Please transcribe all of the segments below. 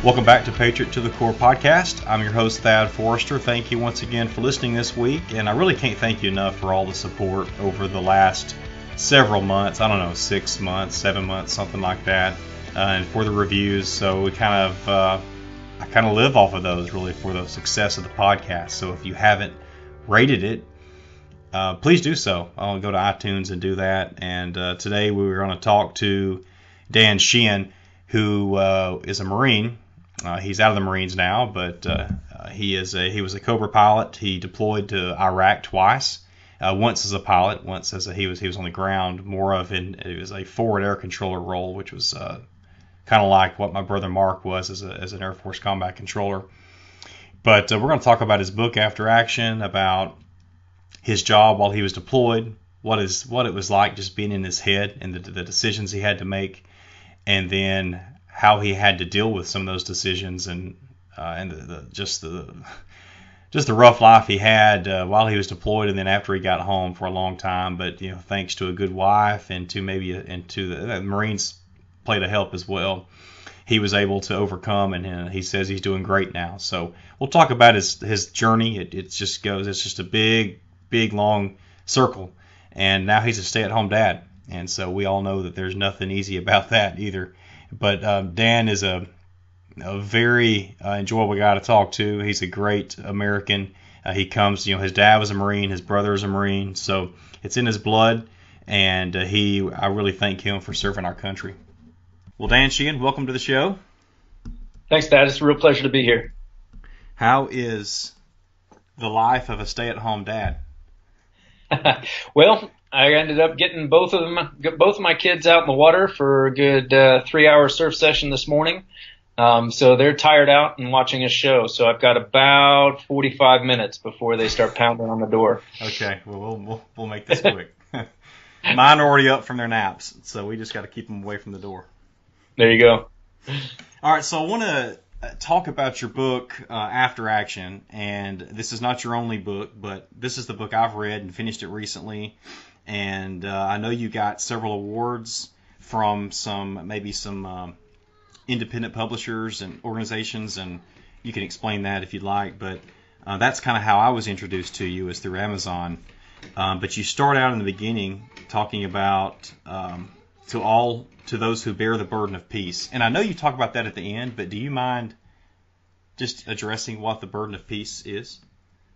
Welcome back to Patriot to the Core podcast. I'm your host, Thad Forrester. Thank you once again for listening this week, and I really can't thank you enough for all the support over the last several months. I don't know, 6 months, 7 months, something like that, and for the reviews. So we I kind of live off of those, really, for the success of the podcast. So if you haven't rated it, please do so. I'll go to iTunes and do that. And today we were going to talk to Dan Sheehan, who is a Marine. He's out of the Marines now, but he was a Cobra pilot. He deployed to Iraq twice. Once as a pilot, once as he was on the ground. It was a forward air controller role, which was kind of like what my brother Mark was as an Air Force combat controller. But we're going to talk about his book After Action, about his job while he was deployed, what it was like just being in his head and the decisions he had to make, and then how he had to deal with some of those decisions and just the rough life he had while he was deployed and then after he got home for a long time. But thanks to a good wife and to the Marines played a help as well, he was able to overcome, and he says he's doing great now. So we'll talk about his journey. It's just a big long circle, and now he's a stay-at-home dad, and so we all know that there's nothing easy about that either. But Dan is a very enjoyable guy to talk to. He's a great American. He comes, his dad was a Marine, his brother is a Marine, so it's in his blood, and I really thank him for serving our country. Well, Dan Sheehan, welcome to the show. Thanks, Dad. It's a real pleasure to be here. How is the life of a stay-at-home dad? Well, I ended up getting both of my kids out in the water for a good 3-hour surf session this morning. So they're tired out and watching a show. So I've got about 45 minutes before they start pounding on the door. Okay, well, we'll make this quick. Mine are already up from their naps, so we just got to keep them away from the door. There you go. All right, so I want to talk about your book, After Action, and this is not your only book, but this is the book I've read and finished it recently, and I know you got several awards from some independent publishers and organizations, and you can explain that if you'd like, but that's kind of how I was introduced to you, is through Amazon. But you start out in the beginning talking about to those who bear the burden of peace. And I know you talk about that at the end, but do you mind just addressing what the burden of peace is?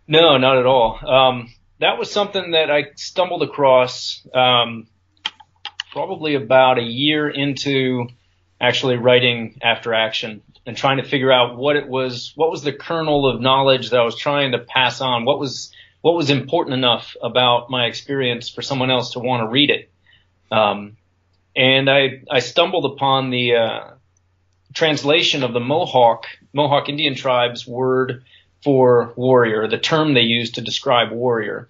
No, not at all. That was something that I stumbled across probably about a year into actually writing After Action and trying to figure out what was the kernel of knowledge that I was trying to pass on, what was important enough about my experience for someone else to want to read it. And I stumbled upon the translation of the Mohawk Indian tribe's word for warrior, the term they used to describe warrior.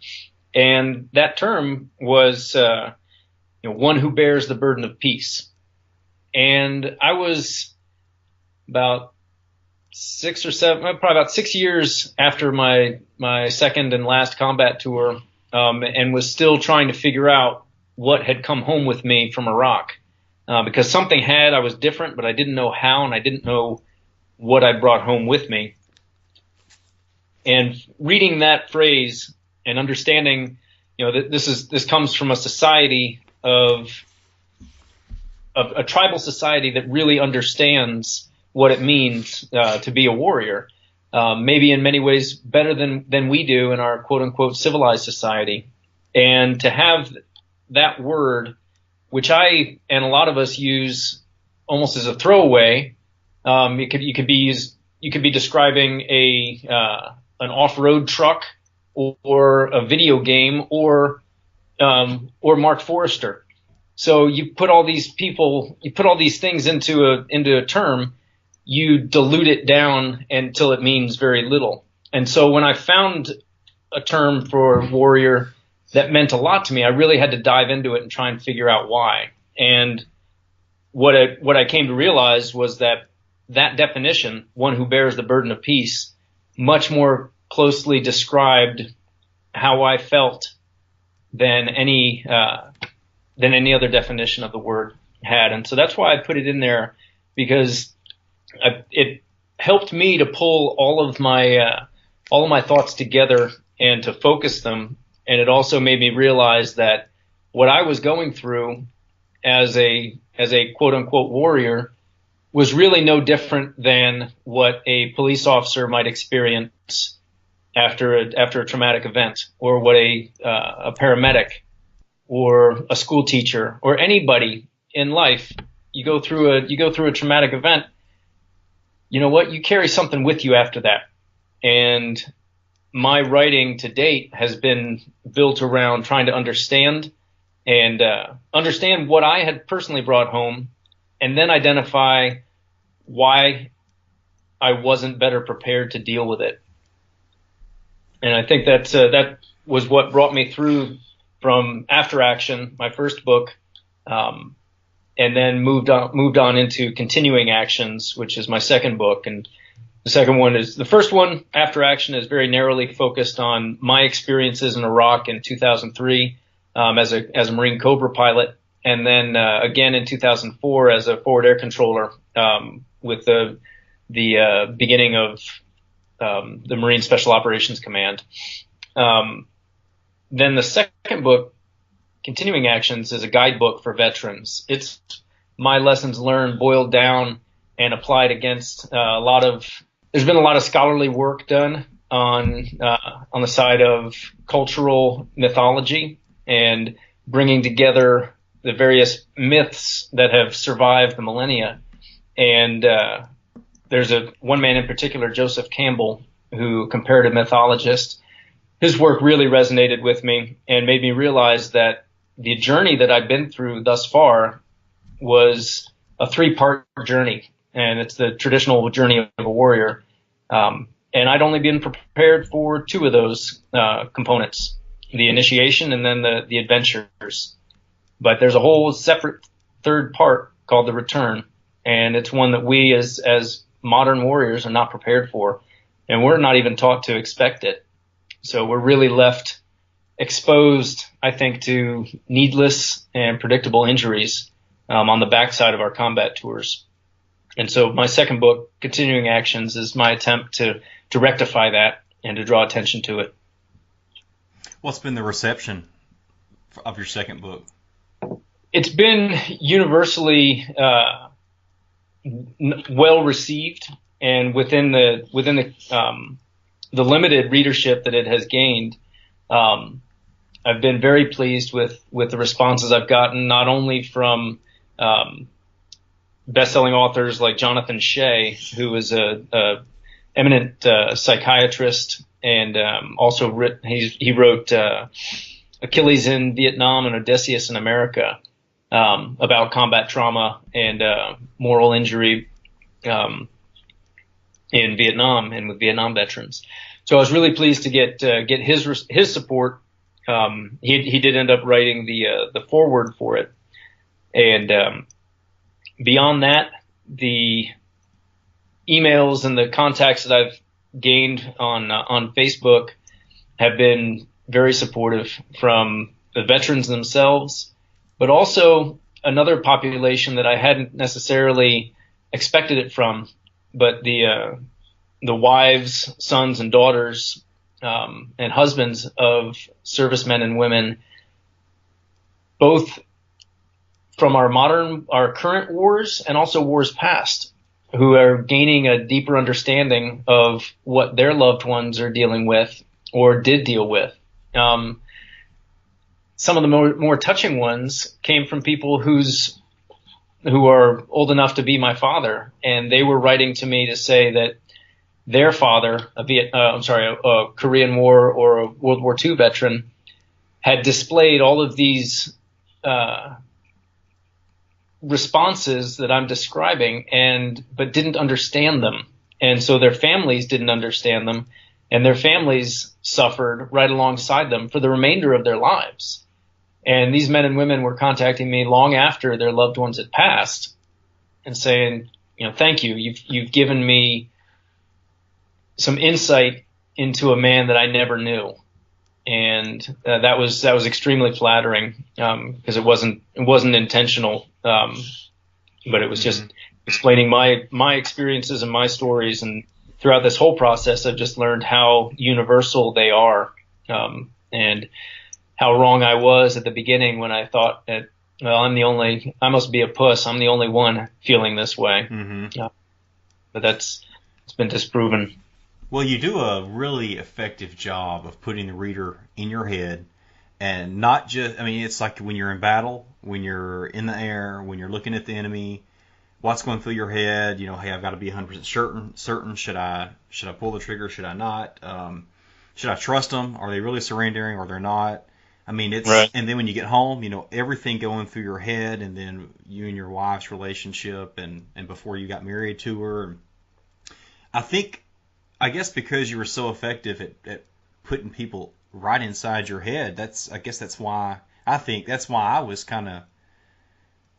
And that term was one who bears the burden of peace. And I was about 6 years after my second and last combat tour, and was still trying to figure out what had come home with me from Iraq, because something I was different, but I didn't know how, and I didn't know what I brought home with me. And reading that phrase and understanding, that this comes from a society of a tribal society that really understands what it means to be a warrior, maybe in many ways better than we do in our quote unquote civilized society. And to have that word, which I and a lot of us use almost as a throwaway, you could be describing an off-road truck or a video game or Mark Forrester. So you put all these things into a term, you dilute it down until it means very little. And so when I found a term for warrior that meant a lot to me, I really had to dive into it and try and figure out why. And what I came to realize was that definition, one who bears the burden of peace, much more closely described how I felt than any other definition of the word had. And so that's why I put it in there, because helped me to pull all of my thoughts together and to focus them. And it also made me realize that what I was going through as a quote unquote warrior was really no different than what a police officer might experience after a traumatic event, or what a paramedic or a school teacher or anybody in life. You go through a traumatic event. You know what? You carry something with you after that. And my writing to date has been built around trying to understand what I had personally brought home, and then identify why I wasn't better prepared to deal with it. And I think that was what brought me through from After Action, my first book, and then moved on into Continuing Actions, which is my second book. And the first one, After Action, is very narrowly focused on my experiences in Iraq in 2003 as a Marine Cobra pilot, and then again in 2004 as a forward air controller with the beginning of the Marine Special Operations Command. Then the second book, Continuing Actions, is a guidebook for veterans. It's my lessons learned boiled down and applied against there's been a lot of scholarly work done on the side of cultural mythology and bringing together the various myths that have survived the millennia. And there's one man in particular, Joseph Campbell, who comparative mythologist. His work really resonated with me and made me realize that the journey that I've been through thus far was a 3-part journey, and it's the traditional journey of a warrior. And I'd only been prepared for 2 of those components, the initiation and then the adventures. But there's a whole separate third part called the return, and it's one that we as modern warriors are not prepared for, and we're not even taught to expect it. So we're really left exposed, I think, to needless and predictable injuries on the backside of our combat tours. And so my second book, Continuing Actions, is my attempt to rectify that and to draw attention to it. What's been the reception of your second book? It's been universally well received, and within the limited readership that it has gained, I've been very pleased with the responses I've gotten, not only from best-selling authors like Jonathan Shea, who is a eminent psychiatrist, and also he wrote Achilles in Vietnam and Odysseus in America, about combat trauma and moral injury in Vietnam and with Vietnam veterans. So I was really pleased to get his support. He did end up writing the foreword for it, and beyond that, the emails and the contacts that I've gained on Facebook have been very supportive, from the veterans themselves, but also another population that I hadn't necessarily expected it from, but the wives, sons, and daughters and husbands of servicemen and women, both from our current wars and also wars past, who are gaining a deeper understanding of what their loved ones are dealing with or did deal with. Some of the more touching ones came from people who are old enough to be my father, and they were writing to me to say that their father, a Korean War or a World War II veteran, had displayed all of these responses that I'm describing, but didn't understand them, and so their families didn't understand them, and their families suffered right alongside them for the remainder of their lives. And these men and women were contacting me long after their loved ones had passed and saying, thank you. You've given me some insight into a man that I never knew. And that was extremely flattering, because it wasn't intentional. But it was just explaining my experiences and my stories. And throughout this whole process, I've just learned how universal they are, and how wrong I was at the beginning when I thought that, well, I must be a puss. I'm the only one feeling this way. Mm-hmm. But it's been disproven. Well, you do a really effective job of putting the reader in your head, and not just, I mean, it's like when you're in battle, when you're in the air, when you're looking at the enemy, what's going through your head, hey, I've got to be 100% certain. Should I pull the trigger? Should I not? Should I trust them? Are they really surrendering or they're not? I mean, it's right. And then when you get home, everything going through your head, and then you and your wife's relationship, and before you got married to her. I guess because you were so effective at putting people right inside your head, that's why I was kind of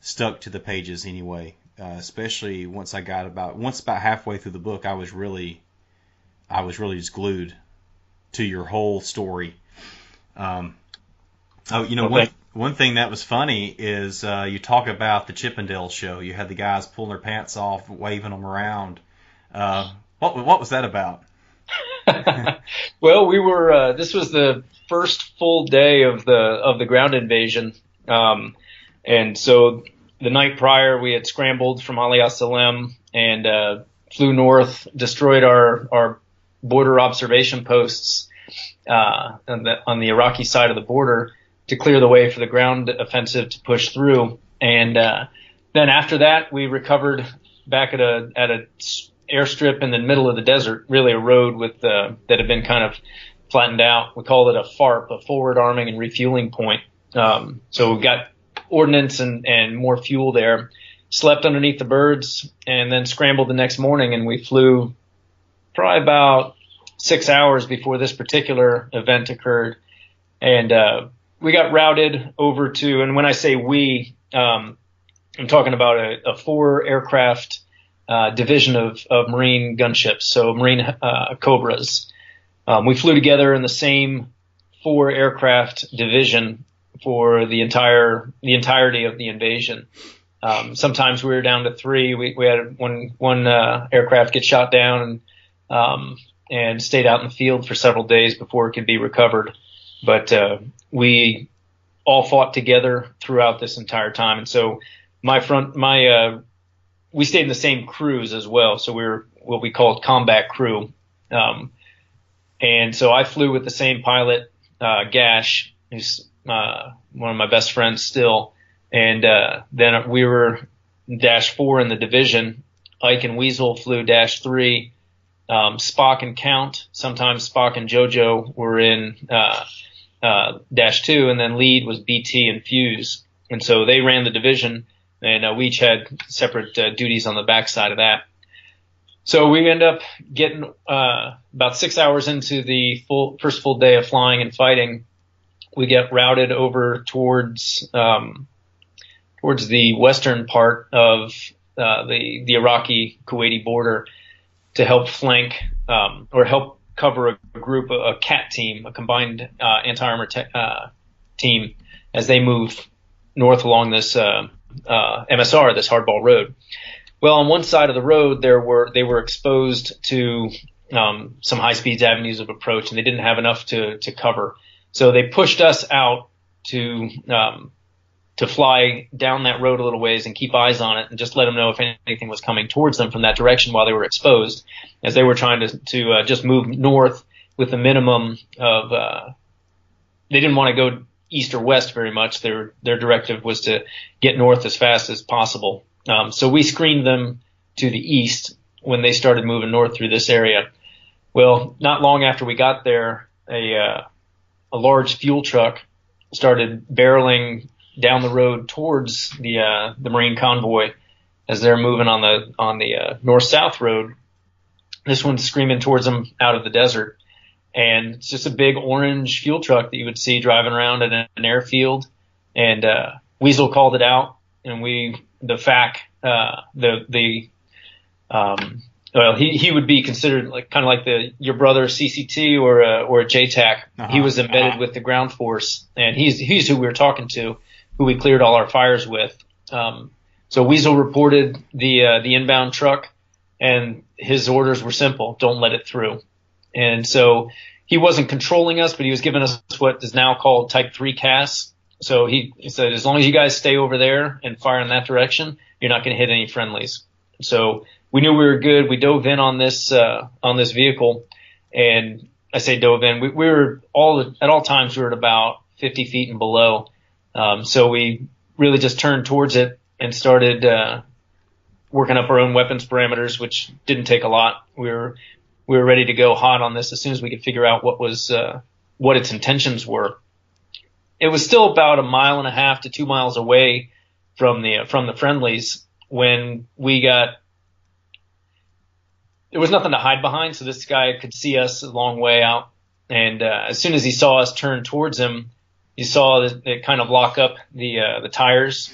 stuck to the pages anyway. Especially once about halfway through the book, I was really just glued to your whole story. One thing that was funny is you talk about the Chippendale show. You had the guys pulling their pants off, waving them around. What was that about? Well, we were. This was the first full day of the ground invasion, and so the night prior we had scrambled from Ali Salem and flew north, destroyed our border observation posts on the Iraqi side of the border to clear the way for the ground offensive to push through. And then after that, we recovered back at a airstrip in the middle of the desert, really a road with that had been kind of flattened out. We called it a FARP, a forward arming and refueling point. So we got ordnance and more fuel there, slept underneath the birds, and then scrambled the next morning, and we flew probably about 6 hours before this particular event occurred. And we got routed over to, and when I say we, I'm talking about a 4 aircraft division of Marine gunships, so Marine Cobras. We flew together in the same 4 aircraft division for the entirety of the invasion. Sometimes we were down to 3. We had one aircraft get shot down and stayed out in the field for several days before it could be recovered. But we all fought together throughout this entire time, and so we stayed in the same crews as well. So we were what we called combat crew. And so I flew with the same pilot, Gash, who's one of my best friends still. And then we were Dash 4 in the division. Ike and Weasel flew Dash 3. Spock and Count, sometimes Spock and JoJo were in Dash 2. And then lead was BT and Fuse. And so they ran the division. And we each had separate duties on the backside of that. So we end up getting about 6 hours into the first full day of flying and fighting. We get routed over towards the western part of the Iraqi-Kuwaiti border to help flank or help cover a group, a CAT team, a combined anti-armor team, as they move north along this MSR, this hardball road. Well, on one side of the road, they were exposed to some high-speed avenues of approach, and they didn't have enough to cover. So they pushed us out to fly down that road a little ways and keep eyes on it, and just let them know if anything was coming towards them from that direction while they were exposed, as they were trying to just move north with the minimum of. They didn't want to go east or west very much. Their directive was to get north as fast as possible. So we screened them to the east when they started moving north through this area. Well, not long after we got there, a large fuel truck started barreling down the road towards the Marine convoy as they're moving on the north-south road. This one's screaming towards them out of the desert. And it's just a big orange fuel truck that you would see driving around at an airfield. And Weasel called it out, and the FAC, he would be considered kind of like your brother CCT or a JTAC. Uh-huh. He was embedded with the ground force, and he's who we were talking to, who we cleared all our fires with. So So Weasel reported the inbound truck, and his orders were simple: don't let it through. And so he wasn't controlling us, but he was giving us what is now called Type 3 CAS. So he said, as long as you guys stay over there and fire in that direction, you're not going to hit any friendlies. So we knew we were good. We dove in on this vehicle, and I say dove in. We were at all times we were at about 50 feet and below. So we really just turned towards it and started working up our own weapons parameters, which didn't take a lot. We were ready to go hot on this as soon as we could figure out what its intentions were. It was still about 1.5 miles to 2 miles away from the friendlies when there was nothing to hide behind, so this guy could see us a long way out. And as soon as he saw us turn towards him, you saw it kind of lock up the tires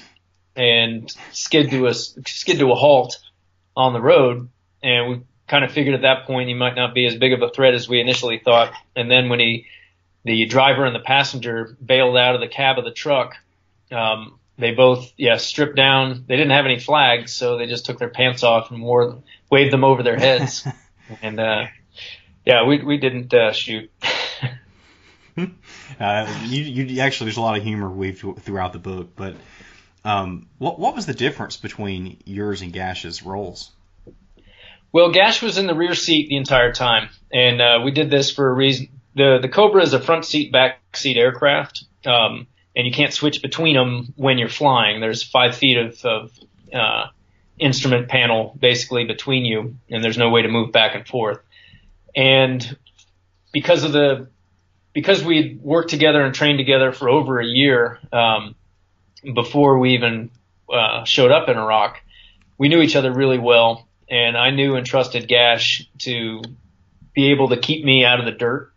and skid to a halt on the road. And we kind of figured at that point he might not be as big of a threat as we initially thought. And then when the driver and the passenger bailed out of the cab of the truck, they both stripped down. They didn't have any flags, so they just took their pants off and waved them over their heads. And we didn't shoot. You actually, there's a lot of humor weaved throughout the book, but what was the difference between yours and Gash's roles? Well, Gash was in the rear seat the entire time, and we did this for a reason. The Cobra is a front seat, back seat aircraft, and you can't switch between them when you're flying. There's 5 feet of instrument panel basically between you, and there's no way to move back and forth. And because we worked together and trained together for over a year before we even showed up in Iraq, we knew each other really well, and I knew and trusted Gash to be able to keep me out of the dirt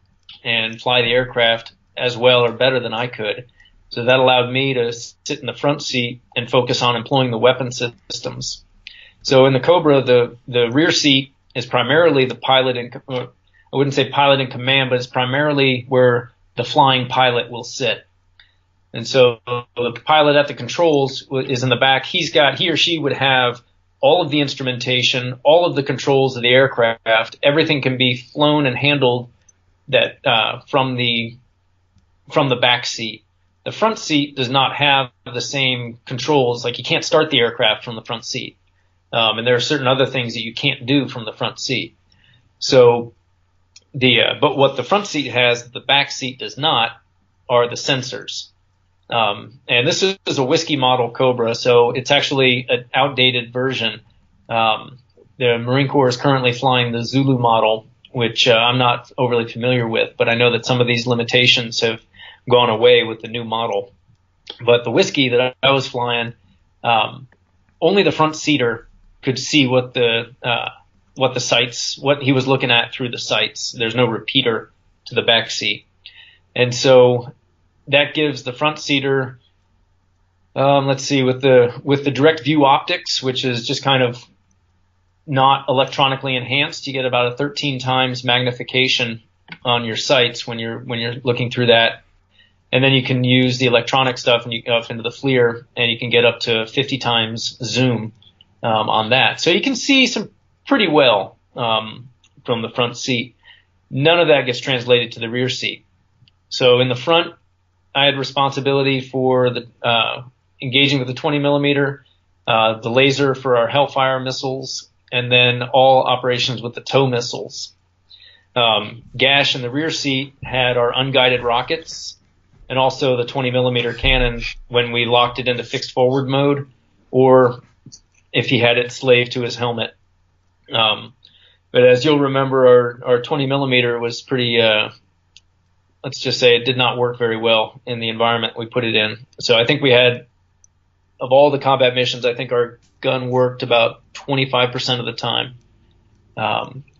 and fly the aircraft as well or better than I could. So that allowed me to sit in the front seat and focus on employing the weapon systems. So in the Cobra, the rear seat is primarily the pilot I wouldn't say pilot in command, but it's primarily where the flying pilot will sit. And so the pilot at the controls is in the back. He or she would have all of the instrumentation, all of the controls of the aircraft. Everything can be flown and handled from the back seat. The front seat does not have the same controls. Like, you can't start the aircraft from the front seat. And there are certain other things that you can't do from the front seat. So but what the front seat has that the back seat does not are the sensors. And this is a whiskey model Cobra, so it's actually an outdated version. The Marine Corps is currently flying the Zulu model, which I'm not overly familiar with, but I know that some of these limitations have gone away with the new model. But the whiskey that I was flying, only the front seater could see what he was looking at through the sights. There's no repeater to the back seat. And so that gives the front seater, with the direct view optics, which is just kind of not electronically enhanced, you get about a 13 times magnification on your sights when you're looking through that. And then you can use the electronic stuff and you go up into the FLIR, and you can get up to 50 times zoom on that. So you can see some pretty well from the front seat. None of that gets translated to the rear seat. So in the front, I had responsibility for the engaging with the 20 millimeter, the laser for our Hellfire missiles, and then all operations with the tow missiles. Gash in the rear seat had our unguided rockets and also the 20 millimeter cannon when we locked it into fixed forward mode, or if he had it slaved to his helmet. But as you'll remember, our 20 millimeter was pretty, let's just say it did not work very well in the environment we put it in. So I think we had, of all the combat missions, I think our gun worked about 25% of the time.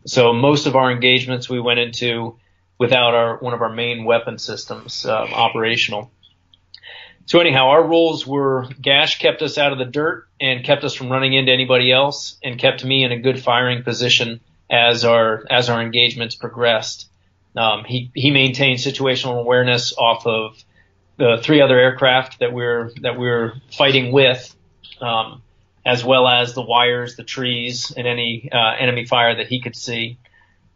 So most of our engagements we went into without one of our main weapon systems operational. So anyhow, our roles were Gash kept us out of the dirt and kept us from running into anybody else, and kept me in a good firing position as our engagements progressed. He maintained situational awareness off of the 3 other aircraft that we're fighting with, as well as the wires, the trees, and any enemy fire that he could see.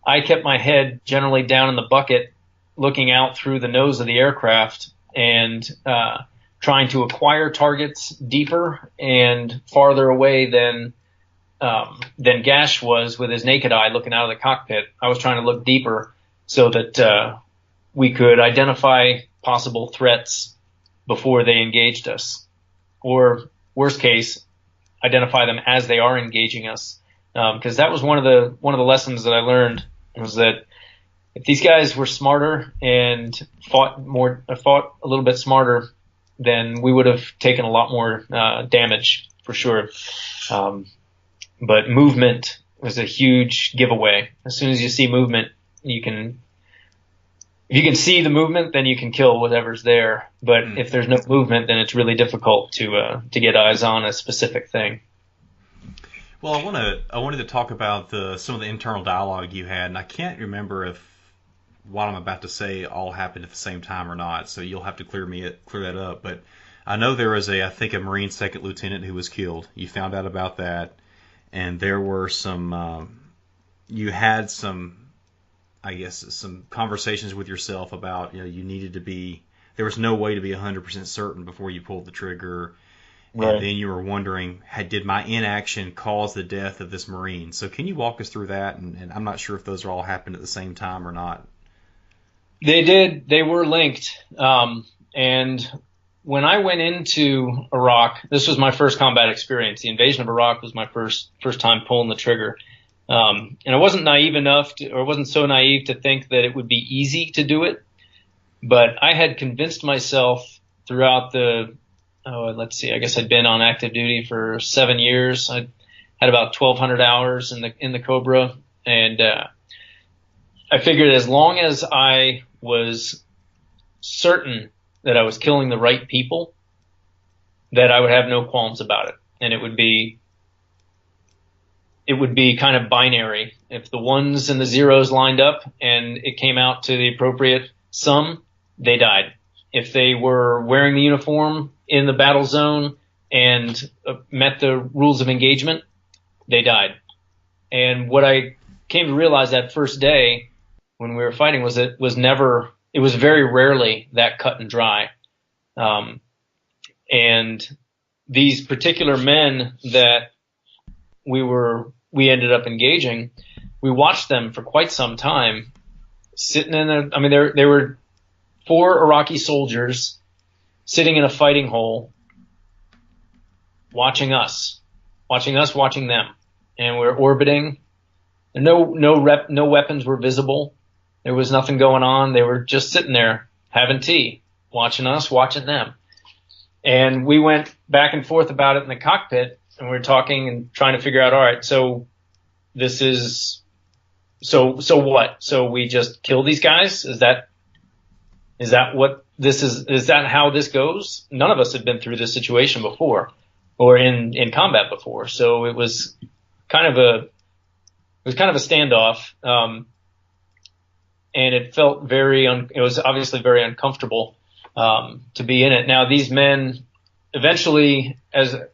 I kept my head generally down in the bucket, looking out through the nose of the aircraft and trying to acquire targets deeper and farther away than Gash was with his naked eye looking out of the cockpit. I was trying to look deeper so that we could identify possible threats before they engaged us, or worst case, identify them as they are engaging us. Because that was one of the lessons that I learned, was that if these guys were smarter and fought a little bit smarter, then we would have taken a lot more damage for sure. But movement was a huge giveaway. As soon as you see movement, if you can see the movement, then you can kill whatever's there. But if there's no movement, then it's really difficult to get eyes on a specific thing. Well, I wanted to talk about some of the internal dialogue you had, and I can't remember if what I'm about to say all happened at the same time or not. So you'll have to clear that up. But I know there was I think a Marine second lieutenant who was killed. You found out about that, and there were some. You had some, I guess, some conversations with yourself about, you needed to be. There was no way to be 100% certain before you pulled the trigger. Right. And then you were wondering, did my inaction cause the death of this Marine? So can you walk us through that? And I'm not sure if those all happened at the same time or not. They did. They were linked. And when I went into Iraq, this was my first combat experience. The invasion of Iraq was my first time pulling the trigger. And I wasn't wasn't so naive to think that it would be easy to do it. But I had convinced myself throughout I guess I'd been on active duty for 7 years. I had about 1,200 hours in the Cobra, and I figured as long as I was certain that I was killing the right people, that I would have no qualms about it, and it would be kind of binary. If the ones and the zeros lined up and it came out to the appropriate sum, they died. If they were wearing the uniform in the battle zone and met the rules of engagement, they died. And what I came to realize that first day when we were fighting was it was very rarely that cut and dry. And these particular men that we ended up engaging, we watched them for quite some time sitting there were 4 Iraqi soldiers sitting in a fighting hole, watching watching them. And we're orbiting. And no weapons were visible. There was nothing going on. They were just sitting there having tea, watching us, watching them. And we went back and forth about it in the cockpit, and we were talking and trying to figure out, all right, so this is, so what? So we just kill these guys? Is that what this is? Is that how this goes? None of us had been through this situation before, or in combat before. So it was kind of a standoff. And it felt it was obviously very uncomfortable, to be in it. Now, these men eventually, as a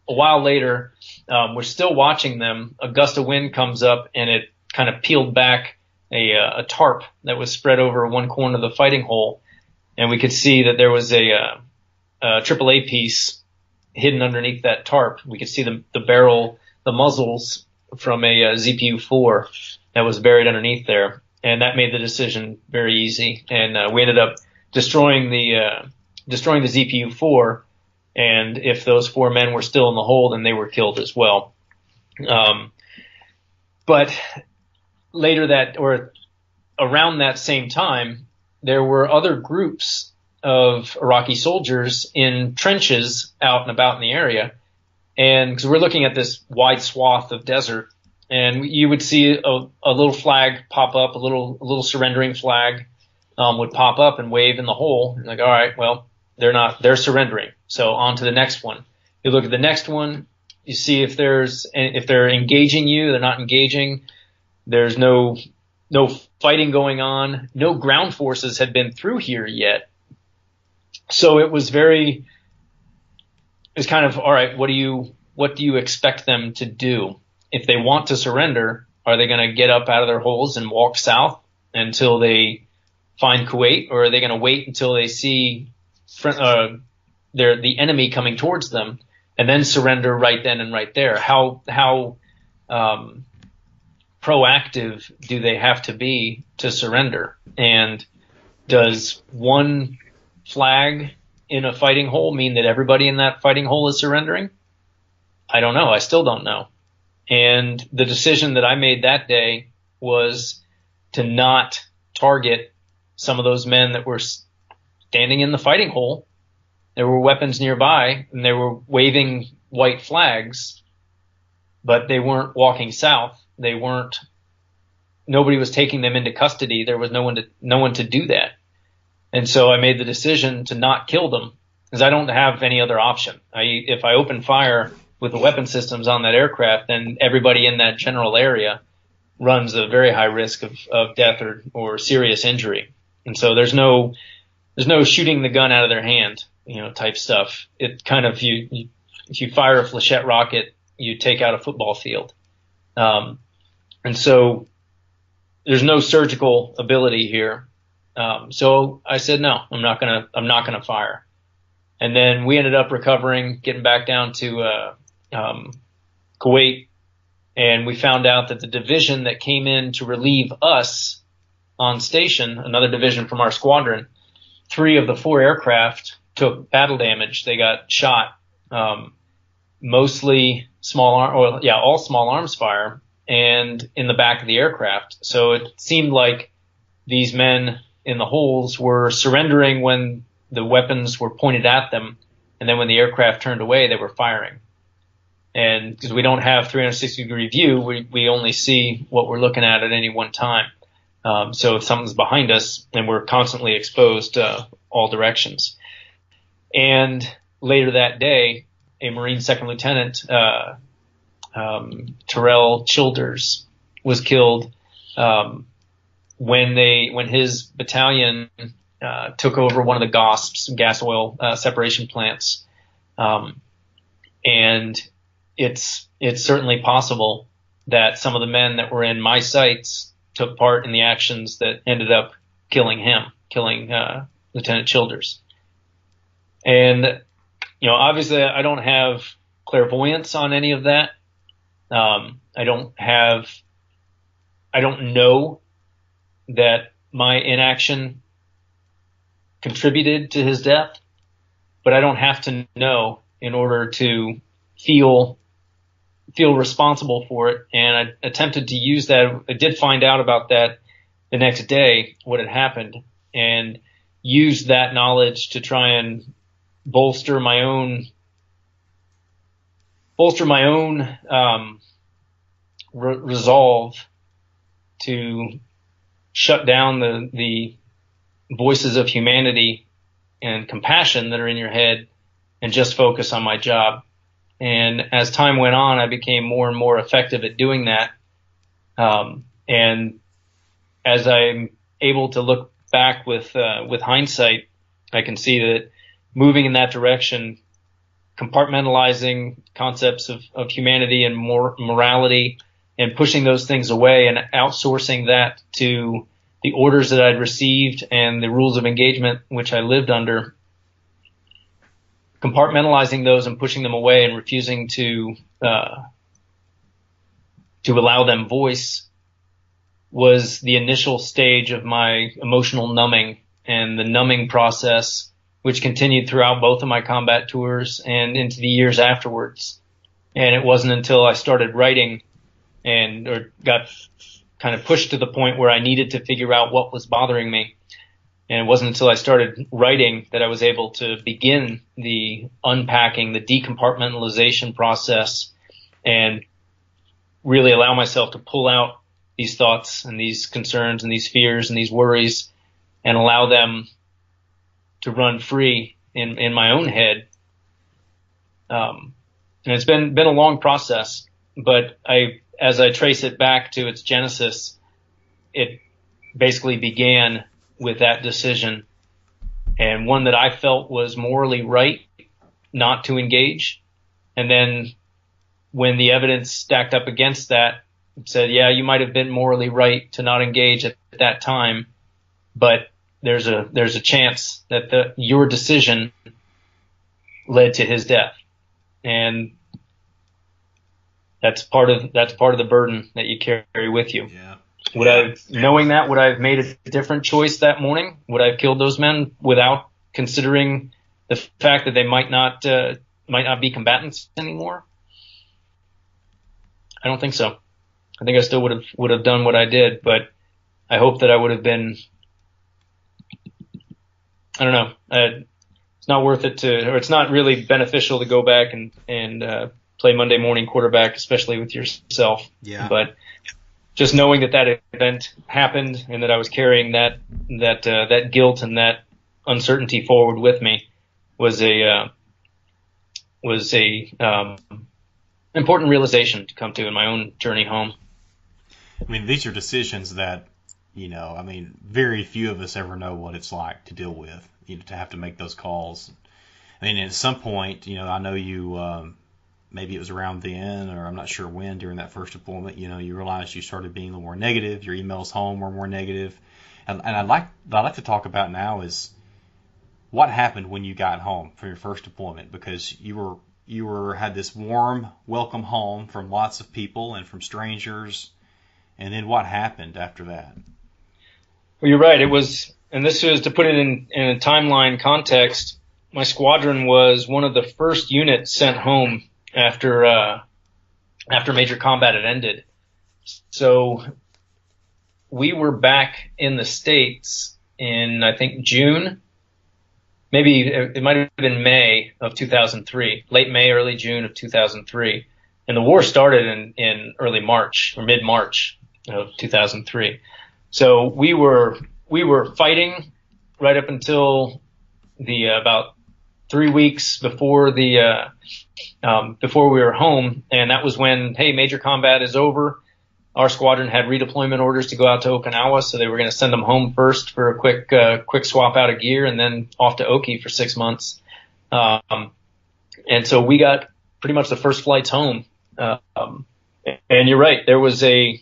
while later, we're still watching them. A gust of wind comes up and it kind of peeled back a tarp that was spread over one corner of the fighting hole. And we could see that there was a AAA piece hidden underneath that tarp. We could see the barrel, the muzzles from a ZPU-4 that was buried underneath there. And that made the decision very easy. And we ended up destroying the ZPU-4. And if those 4 men were still in the hole, then they were killed as well. But later or around that same time, there were other groups of Iraqi soldiers in trenches out and about in the area. And because we're looking at this wide swath of desert, and you would see a little flag pop up, a little surrendering flag would pop up and wave in the hole. And like, all right, well, they're surrendering. So on to the next one. You look at the next one, you see if they're engaging you, they're not engaging. There's no fighting going on. No ground forces had been through here yet. So it was kind of, all right, what do you what do you expect them to do? If they want to surrender, are they going to get up out of their holes and walk south until they find Kuwait, or are they going to wait until they see the enemy coming towards them and then surrender right then and right there? How proactive do they have to be to surrender? And does one flag in a fighting hole mean that everybody in that fighting hole is surrendering? I don't know. I still don't know. And the decision that I made that day was to not target some of those men that were standing in the fighting hole. There were weapons nearby, and they were waving white flags, but they weren't walking south. Nobody was taking them into custody. There was no one to do that. And so I made the decision to not kill them, because I don't have any other option. If I open fire with the weapon systems on that aircraft, then everybody in that general area runs a very high risk of death or serious injury. And so there's no shooting the gun out of their hand, type stuff. It kind of, if you fire a flechette rocket, you take out a football field. And so there's no surgical ability here. So I said, no, I'm not gonna fire. And then we ended up recovering, getting back down to Kuwait, and we found out that the division that came in to relieve us on station, another division from our squadron, 3 of the 4 aircraft took battle damage. They got shot, mostly all small arms fire, and in the back of the aircraft. So it seemed like these men in the holes were surrendering when the weapons were pointed at them, and then when the aircraft turned away, they were firing. And because we don't have 360-degree view, we only see what we're looking at any one time. So if something's behind us, then we're constantly exposed all directions. And later that day, a Marine Second Lieutenant, Terrell Childers, was killed when his battalion took over one of the GOSPs, gas oil separation plants. And it's certainly possible that some of the men that were in my sights took part in the actions that ended up killing Lieutenant Childers. And, obviously I don't have clairvoyance on any of that. I don't know that my inaction contributed to his death, but I don't have to know in order to feel responsible for it. And I attempted to use that. I did find out about that the next day, what had happened, and used that knowledge to try and bolster my own resolve to shut down the voices of humanity and compassion that are in your head and just focus on my job. And as time went on, I became more and more effective at doing that. And as I'm able to look back with hindsight, I can see that moving in that direction, compartmentalizing concepts of humanity and morality, and pushing those things away and outsourcing that to the orders that I'd received and the rules of engagement which I lived under, compartmentalizing those and pushing them away and refusing to allow them voice was the initial stage of my emotional numbing, and the numbing process, which continued throughout both of my combat tours and into the years afterwards. And it wasn't until I started writing or got kind of pushed to the point where I needed to figure out what was bothering me. And it wasn't until I started writing that I was able to begin the unpacking, the decompartmentalization process, and really allow myself to pull out these thoughts and these concerns and these fears and these worries and allow them to run free in my own head. And it's been a long process, but as I trace it back to its genesis, it basically began with that decision, and one that I felt was morally right not to engage. And then when the evidence stacked up against that, said, yeah, you might have been morally right to not engage at that time, but there's a chance that your decision led to his death, and that's part of the burden that you carry with you. Yeah. Knowing that, would I have made a different choice that morning? Would I have killed those men without considering the fact that they might not be combatants anymore? I don't think so. I think I still would have done what I did, but I hope that I would have been. I don't know. It's not worth it or it's not really beneficial to go back and play Monday morning quarterback, especially with yourself. Yeah. But just knowing that event happened and that I was carrying that guilt and that uncertainty forward with me was a important realization to come to in my own journey home. I mean, these are decisions that, very few of us ever know what it's like to deal with, to have to make those calls. I mean, at some point, I know you, maybe it was around then, or I'm not sure when, during that first deployment, you realized you started being a little more negative. Your emails home were more negative. And I'd like to talk about now is what happened when you got home from your first deployment, because you had this warm welcome home from lots of people and from strangers. And then what happened after that? Well, you're right. It was, and this is to put it in a timeline context. My squadron was one of the first units sent home after major combat had ended. So we were back in the States in, I think, June. Maybe it might have been May of 2003, late May, early June of 2003. And the war started in early March or mid-March of 2003. So we were fighting right up until about 3 weeks before before we were home. And that was when, hey, major combat is over. Our squadron had redeployment orders to go out to Okinawa, so they were going to send them home first for a quick swap out of gear, and then off to Oki for 6 months. And so we got pretty much the first flights home. And you're right, there was an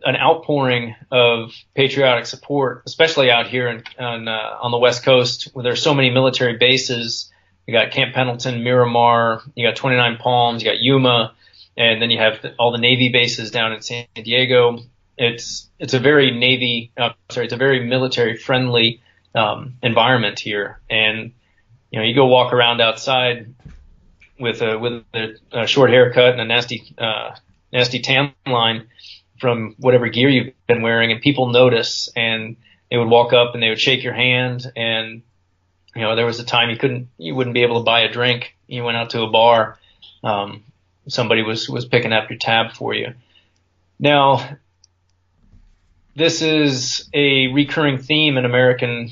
outpouring of patriotic support, especially out here on the West Coast, where there's so many military bases. You got Camp Pendleton, Miramar, you got 29 Palms, you got Yuma. And then you have all the Navy bases down in San Diego. It's a very it's a very military friendly environment here. And you go walk around outside with a short haircut and a nasty tan line from whatever gear you've been wearing, and people notice, and they would walk up and they would shake your hand. And there was a time you wouldn't be able to buy a drink. You went out to a bar. Somebody was picking up your tab for you. Now, this is a recurring theme in American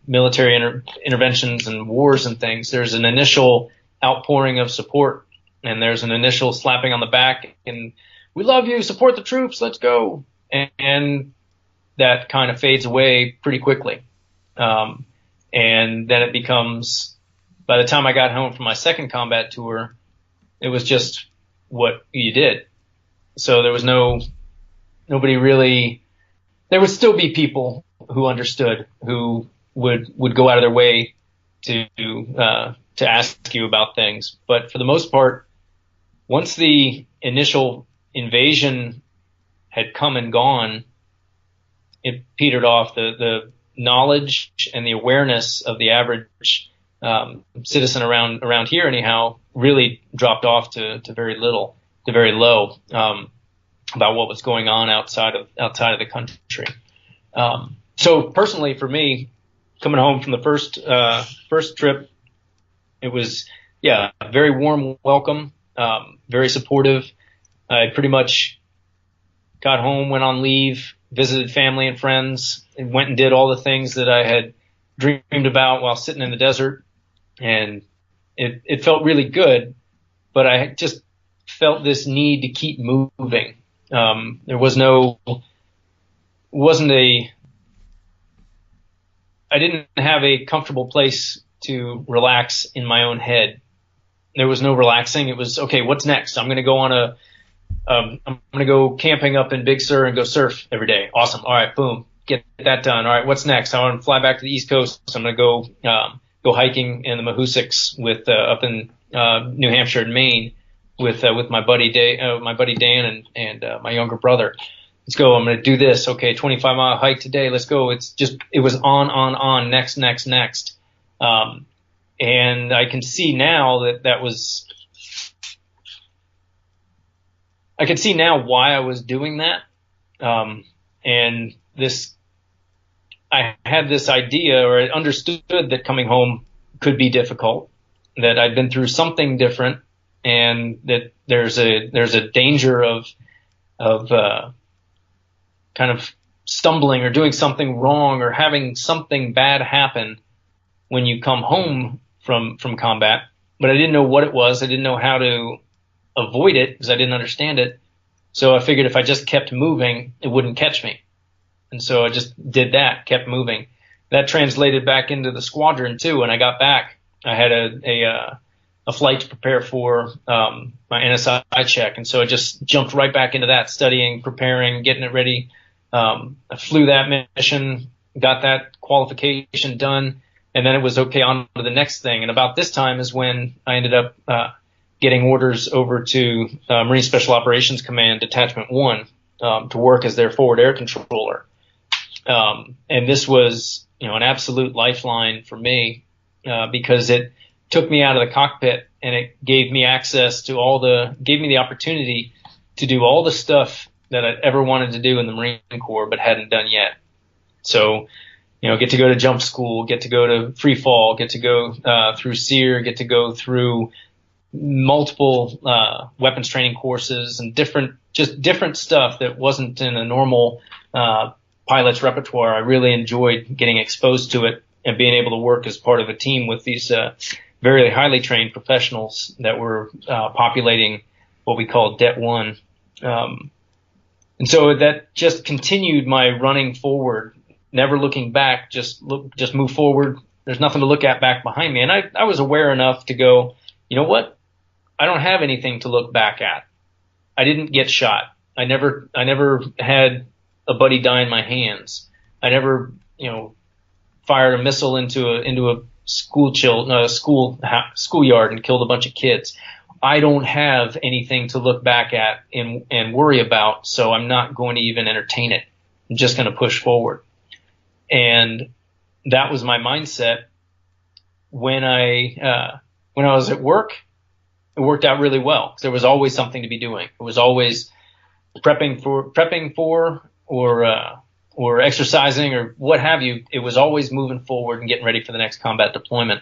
military interventions and wars and things. There's an initial outpouring of support, and there's an initial slapping on the back, and we love you, support the troops, let's go. And that kind of fades away pretty quickly. And then it becomes, by the time I got home from my second combat tour, it was just what you did. So there was nobody really. There would still be people who understood, who would go out of their way to ask you about things. But for the most part, once the initial invasion had come and gone, it petered off. The knowledge and the awareness of the average citizen around here, anyhow, really dropped off to very little, to very low, about what was going on outside of the country. So personally, for me, coming home from the first trip, it was a very warm welcome, very supportive. I pretty much got home, went on leave, visited family and friends, and went and did all the things that I had dreamed about while sitting in the desert. And it felt really good, but I just felt this need to keep moving. There was I didn't have a comfortable place to relax in my own head. There was no relaxing. It was, okay, what's next? I'm going to go on I'm going to go camping up in Big Sur and go surf every day. Awesome. All right, boom, get that done. All right, what's next? I want to fly back to the East Coast. I'm going to go hiking in the Mahoosucs up in New Hampshire and Maine with my buddy Dan and my younger brother. Let's go. I'm going to do this. Okay, 25-mile hike today. Let's go. It was on, next. And I can see now I can see now why I was doing that. And I had this idea, or I understood that coming home could be difficult, that I'd been through something different, and that there's a danger of kind of stumbling or doing something wrong or having something bad happen when you come home from combat. But I didn't know what it was. I didn't know how to avoid it because I didn't understand it. So I figured if I just kept moving, it wouldn't catch me. And so I just did that, kept moving. That translated back into the squadron too. When I got back, I had a flight to prepare for my NSI check. And so I just jumped right back into that, studying, preparing, getting it ready. I flew that mission, got that qualification done, and then it was okay, on to the next thing. And about this time is when I ended up getting orders over to Marine Special Operations Command Detachment 1 to work as their forward air controller. And this was, an absolute lifeline for me because it took me out of the cockpit and it gave me access to gave me the opportunity to do all the stuff that I'd ever wanted to do in the Marine Corps but hadn't done yet. So, get to go to jump school, get to go to free fall, get to go through SEER, get to go through multiple weapons training courses and different stuff that wasn't in a normal pilot's repertoire. I really enjoyed getting exposed to it and being able to work as part of a team with these very highly trained professionals that were populating what we call Det 1. And so that just continued my running forward, never looking back, just move forward. There's nothing to look at back behind me. And I was aware enough to go, you know what? I don't have anything to look back at. I didn't get shot. I never had a buddy die in my hands. I never, fired a missile into a schoolyard and killed a bunch of kids. I don't have anything to look back at and worry about, so I'm not going to even entertain it. I'm just going to push forward. And that was my mindset. When I was at work, it worked out really well because there was always something to be doing. It was always prepping for or exercising or what have you. It was always moving forward and getting ready for the next combat deployment.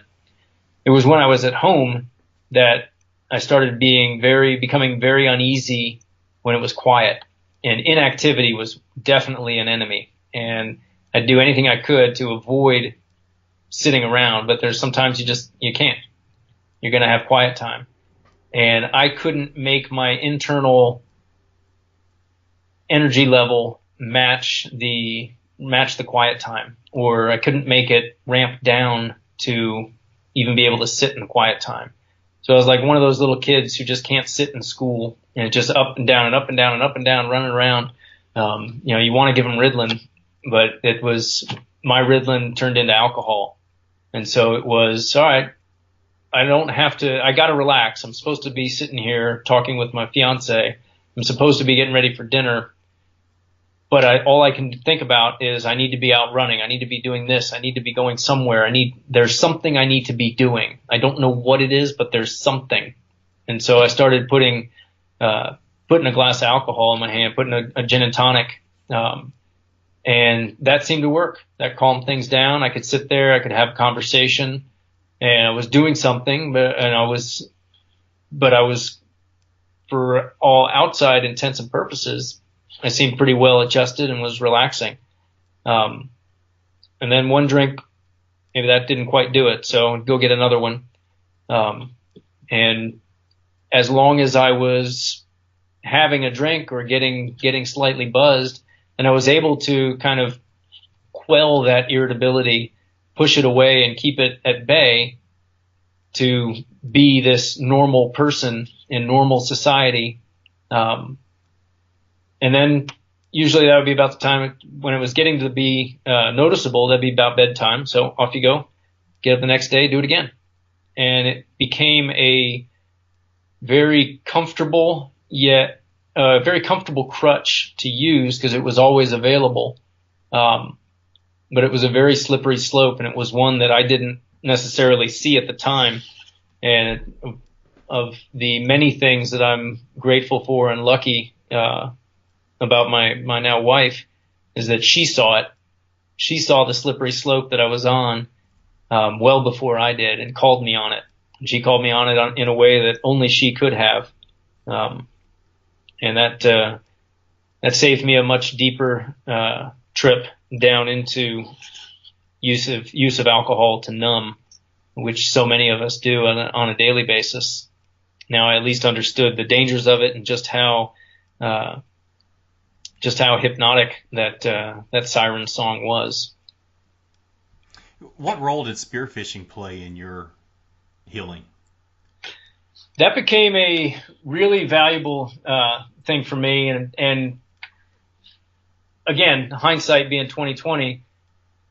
It was when I was at home that I started becoming very uneasy when it was quiet, and inactivity was definitely an enemy. And I'd do anything I could to avoid sitting around, but there's sometimes you can't. You're going to have quiet time. And I couldn't make my internal energy level match the quiet time, or I couldn't make it ramp down to even be able to sit in the quiet time. So I was like one of those little kids who just can't sit in school and just up and down and up and down and up and down running around. You want to give them Ritalin, but it was my Ritalin turned into alcohol. And so it was, all right, I got to relax. I'm supposed to be sitting here talking with my fiance. I'm supposed to be getting ready for dinner. But all I can think about is I need to be out running. I need to be doing this. I need to be going somewhere. There's something I need to be doing. I don't know what it is, but there's something. And so I started putting a glass of alcohol in my hand, putting a gin and tonic. And that seemed to work. That calmed things down. I could sit there. I could have a conversation, and I was doing something, but I was, for all outside intents and purposes, I seemed pretty well adjusted and was relaxing. And then one drink, maybe that didn't quite do it. So I'd go get another one. And as long as I was having a drink or getting slightly buzzed, and I was able to kind of quell that irritability, push it away and keep it at bay to be this normal person in normal society. And then usually that would be about the time when it was getting to be noticeable. That'd be about bedtime. So off you go, get up the next day, do it again. And it became a very comfortable, yet very comfortable crutch to use because it was always available. But it was a very slippery slope, and it was one that I didn't necessarily see at the time. And of the many things that I'm grateful for and lucky about my now wife is that she saw it. She saw the slippery slope that I was on well before I did and called me on it. And she called me on it in a way that only she could have. And that saved me a much deeper trip down into use of alcohol to numb, which so many of us do on a daily basis. Now I at least understood the dangers of it and just how hypnotic that siren song was. What role did spearfishing play in your healing? That became a really valuable thing for me, and again, hindsight being 2020,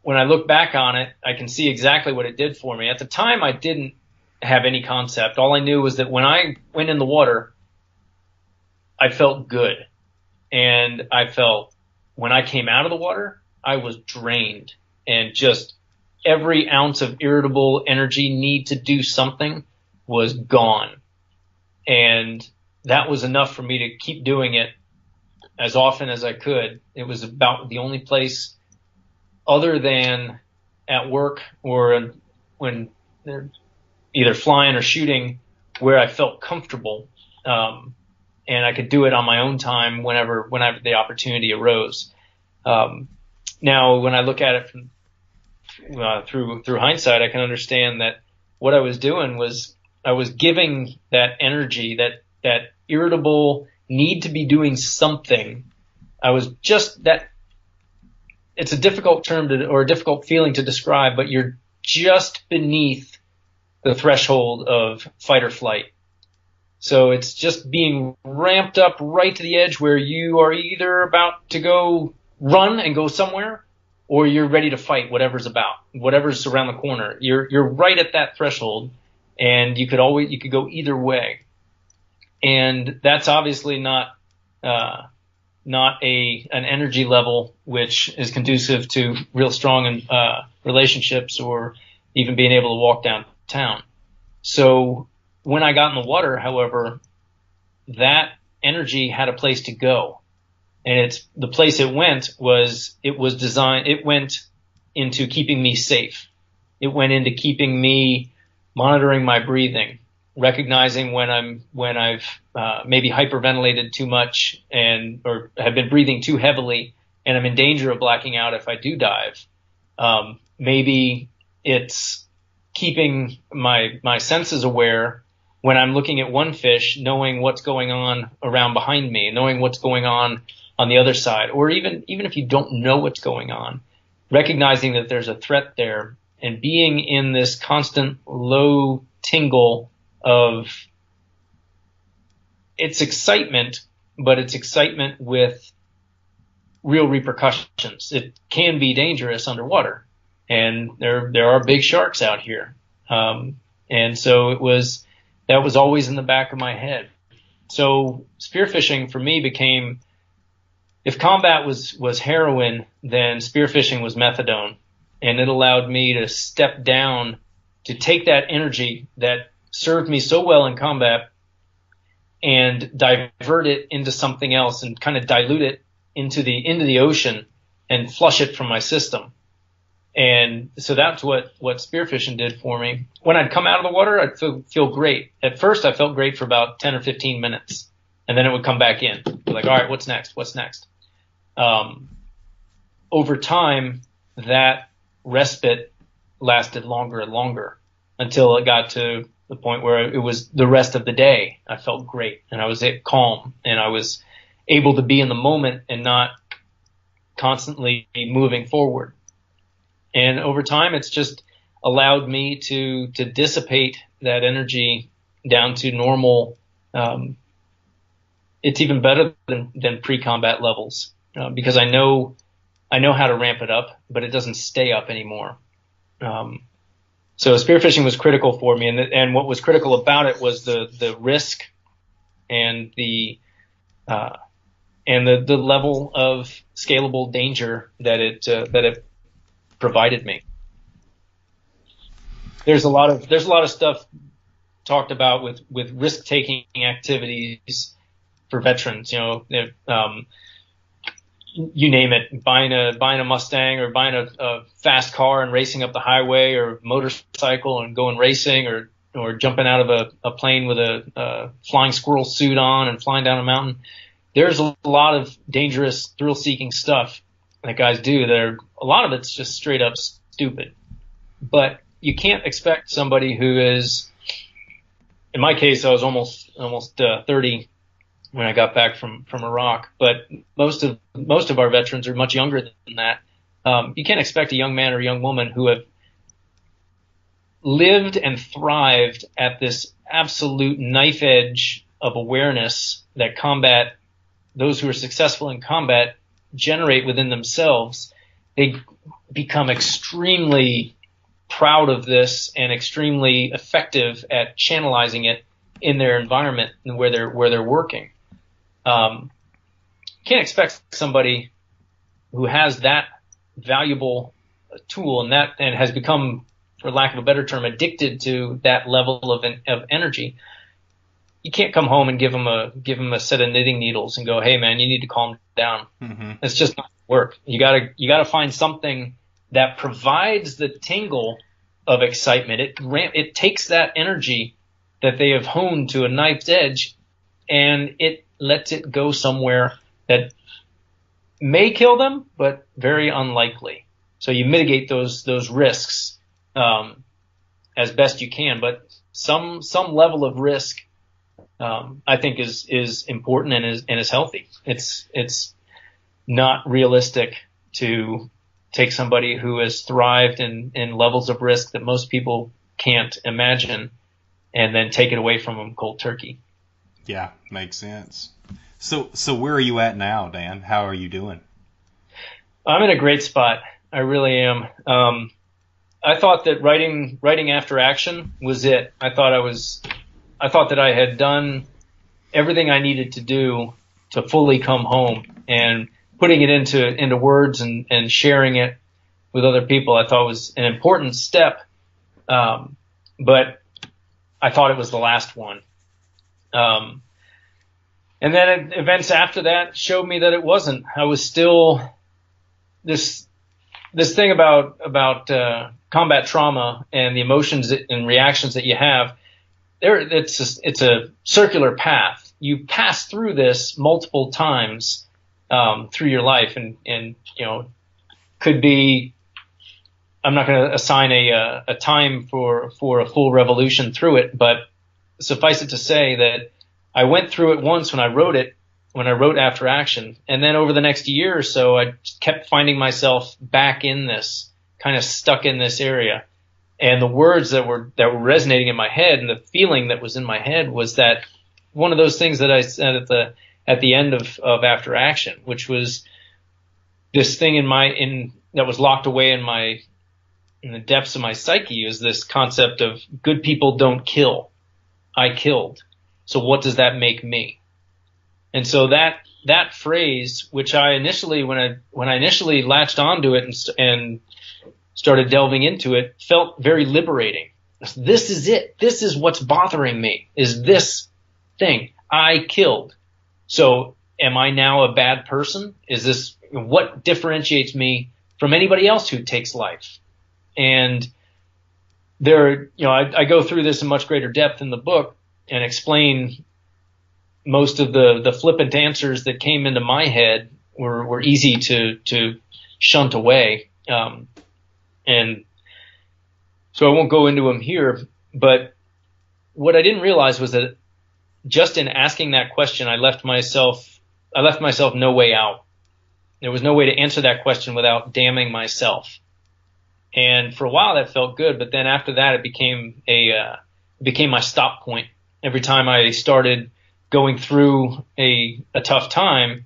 when I look back on it, I can see exactly what it did for me. At the time, I didn't have any concept. All I knew was that when I went in the water, I felt good. And I felt when I came out of the water, I was drained, and just every ounce of irritable energy, need to do something, was gone. And that was enough for me to keep doing it as often as I could. It was about the only place other than at work or when they're either flying or shooting where I felt comfortable. And I could do it on my own time whenever the opportunity arose. Now, when I look at it through hindsight, I can understand that what I was doing was I was giving that energy, that irritable need to be doing something. I was just that. It's a difficult term or a difficult feeling to describe, but you're just beneath the threshold of fight or flight. So it's just being ramped up right to the edge where you are either about to go run and go somewhere, or you're ready to fight whatever's around the corner. You're right at that threshold, and you could go either way. And that's obviously not an energy level which is conducive to real strong relationships or even being able to walk downtown. So when I got in the water, however, that energy had a place to go. And the place it went into keeping me safe. It went into keeping me monitoring my breathing, recognizing when I've maybe hyperventilated too much or have been breathing too heavily and I'm in danger of blacking out if I do dive. Maybe it's keeping my senses aware when I'm looking at one fish, knowing what's going on around behind me, knowing what's going on the other side, or even if you don't know what's going on, recognizing that there's a threat there and being in this constant low tingle of it's excitement, but it's excitement with real repercussions. It can be dangerous underwater, and there are big sharks out here. And so that was always in the back of my head. So spearfishing for me became, if combat was heroin, then spearfishing was methadone. And it allowed me to step down, to take that energy that served me so well in combat and divert it into something else and kind of dilute it into the ocean and flush it from my system. And so that's what spearfishing did for me. When I'd come out of the water, I'd feel great. At first, I felt great for about 10 or 15 minutes, and then it would come back in. Like, all right, what's next? What's next? Over time, that respite lasted longer and longer until it got to the point where it was the rest of the day. I felt great, and I was calm, and I was able to be in the moment and not constantly moving forward. And over time, it's just, allowed me to dissipate that energy down to normal. It's even better than pre-combat levels, because I know how to ramp it up, but it doesn't stay up anymore. So spearfishing was critical for me, and what was critical about it was the risk and the level of scalable danger that it provided me. There's a lot of stuff talked about with risk-taking activities for veterans. You name it, buying a Mustang, or buying a fast car and racing up the highway, or motorcycle and going racing, or jumping out of a plane with a flying squirrel suit on and flying down a mountain. There's a lot of dangerous, thrill-seeking stuff that guys do. A lot of it's just straight up stupid. But you can't expect somebody who is, in my case, I was almost 30 when I got back from Iraq, but most of our veterans are much younger than that. You can't expect a young man or young woman who have lived and thrived at this absolute knife edge of awareness that those who are successful in combat generate within themselves. They become extremely proud of this and extremely effective at channelizing it in their environment and where they're working. Can't expect somebody who has that valuable tool and has become, for lack of a better term, addicted to that level of energy. You can't come home and give them a set of knitting needles and go, "Hey man, you need to calm down." Mm-hmm. It's just not work. You gotta find something that provides the tingle of excitement. It takes that energy that they have honed to a knife's edge, and it lets it go somewhere that may kill them, but very unlikely. So you mitigate those risks as best you can, but some level of risk I think is important and is healthy. It's not realistic to take somebody who has thrived in levels of risk that most people can't imagine and then take it away from them cold turkey. Yeah, makes sense. So where are you at now, Dan? How are you doing? I'm in a great spot. I really am. I thought that writing after action was it. I thought that I had done everything I needed to do to fully come home, and putting it into words and sharing it with other people I thought was an important step. But I thought it was the last one. And then events after that showed me that it wasn't. I was still this thing about combat trauma and the emotions and reactions that you have. It's a circular path. You pass through this multiple times through your life, and could be. I'm not going to assign a time for a full revolution through it, but suffice it to say that I went through it once when I wrote After Action, and then over the next year or so, I kept finding myself back in this, kind of stuck in this area. And the words that were resonating in my head, and the feeling that was in my head, was that one of those things that I said at the end of After Action, which was this thing that was locked away in the depths of my psyche, is this concept of good people don't kill. I killed. So what does that make me? And so that phrase, which I initially, when I initially latched onto it and started delving into it, felt very liberating. This is it. This is what's bothering me, is this thing. I killed. So am I now a bad person? Is this what differentiates me from anybody else who takes life? And I go through this in much greater depth in the book and explain most of the flippant answers that came into my head were easy to shunt away. And so I won't go into them here, but what I didn't realize was that just in asking that question, I left myself no way out. There was no way to answer that question without damning myself. And for a while that felt good, but then after that it became my stop point. Every time I started going through a tough time,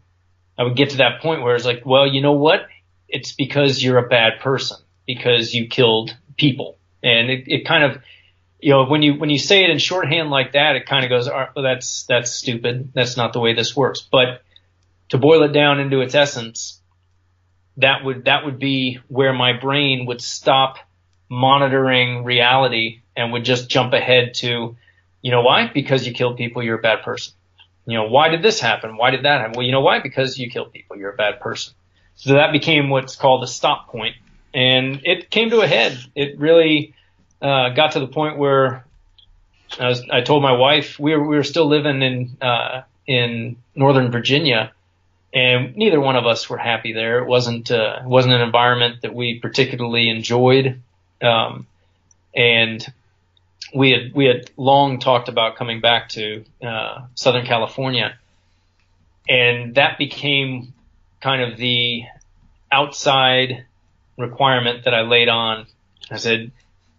I would get to that point where it's like, well, you know what? It's because you're a bad person, because you killed people. And it kind of, when you say it in shorthand like that, it kind of goes, oh, that's stupid. That's not the way this works. But to boil it down into its essence, that would be where my brain would stop monitoring reality and would just jump ahead to, why? Because you killed people, you're a bad person. Why did this happen? Why did that happen? Well, why? Because you killed people, you're a bad person. So that became what's called a stop point. And it came to a head. It really got to the point where I told my wife, we were still living in Northern Virginia, and neither one of us were happy there. It wasn't an environment that we particularly enjoyed. And we had long talked about coming back to Southern California, and that became kind of the outside requirement that I laid on. I said,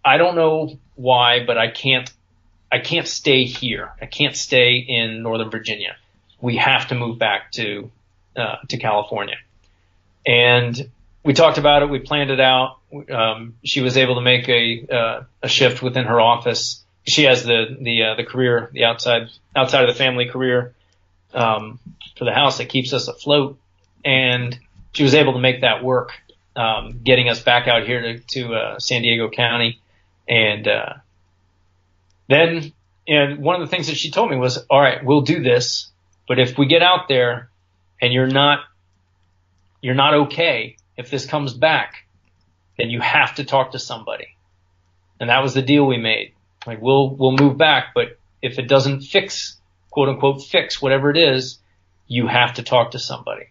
I don't know why, but I can't stay here. I can't stay in Northern Virginia. We have to move back to California. And we talked about it. We planned it out. She was able to make a shift within her office. She has the career, the outside of the family career, for the house that keeps us afloat. And she was able to make that work, getting us back out here to San Diego County. And then one of the things that she told me was, all right, we'll do this, but if we get out there and you're not okay, if this comes back, then you have to talk to somebody. And that was the deal we made. Like, we'll move back, but if it doesn't quote unquote fix whatever it is, you have to talk to somebody.